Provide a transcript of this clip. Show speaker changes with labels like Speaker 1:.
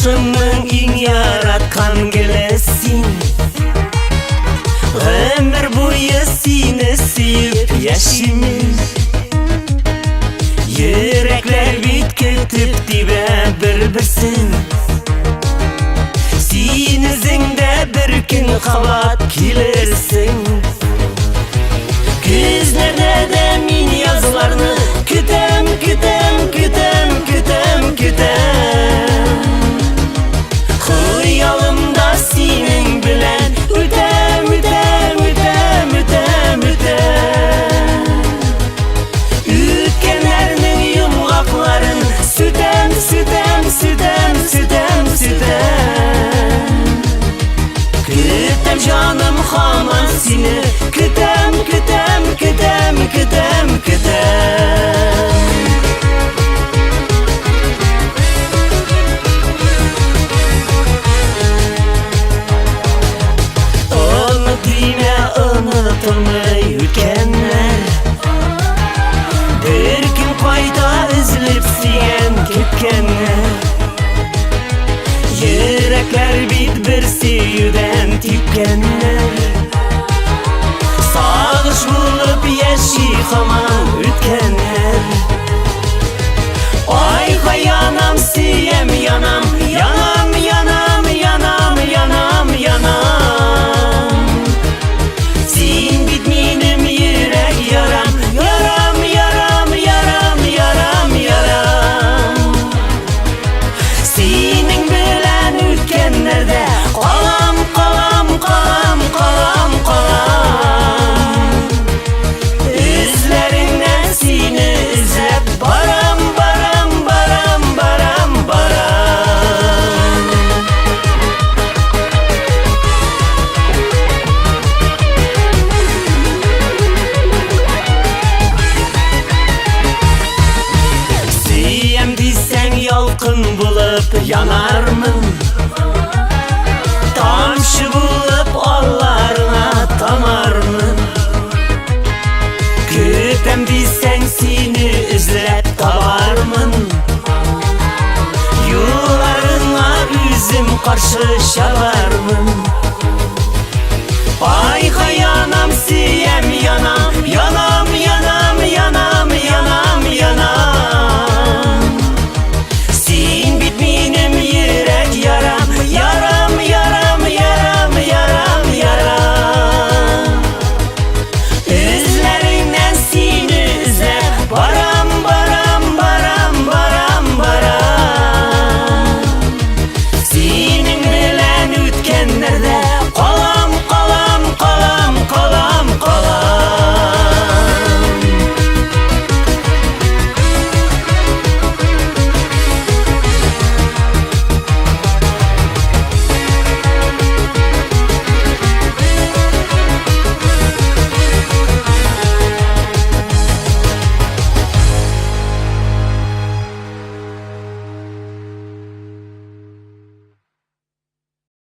Speaker 1: Başımın in yaratkan gelesin. Ömür boyu seni sevip yaşayım. Yürekler bitkitip dibe bir-birsin. Sen izinde bir gün kabat gelirsin. Gözlerde de min yazılarını kütem, kütem, kütem, kütem, kütem. Hayalımda senin bilen ütem, ütem, ütem, ütem, ütem. Ütkänнэрдин yumgakların sütem, sütem, sütem, sütem, sütem. Kütem canım haman seni kütem, kütem, kütem, kütem, kütem. Unutulmay ütkänнär. Bir gün qayta izlip siyen ketkänнär. Yürekler bit bir süyüden tipkänнär. Sağış bulup yaşy haman ütkänнär. Ay yanam siyem yanam, yanam, yanam, yanam, yanam, yanam. Sen bit benim yürek yaram, yaram, yaram, yaram, yaram, yaram. Senin bilen ütkänнэрдэ kalam, kalam, kalam, kalam, kalam. İzlerinden seni izlep baram, baram, baram, baram, baram. Siyem desen yalkın bulup yanarmın. Tamşı bulup allarına tamarmın. Kütem desen seni izlep tabarmın. Yollarına üzüm karşı şabarmın.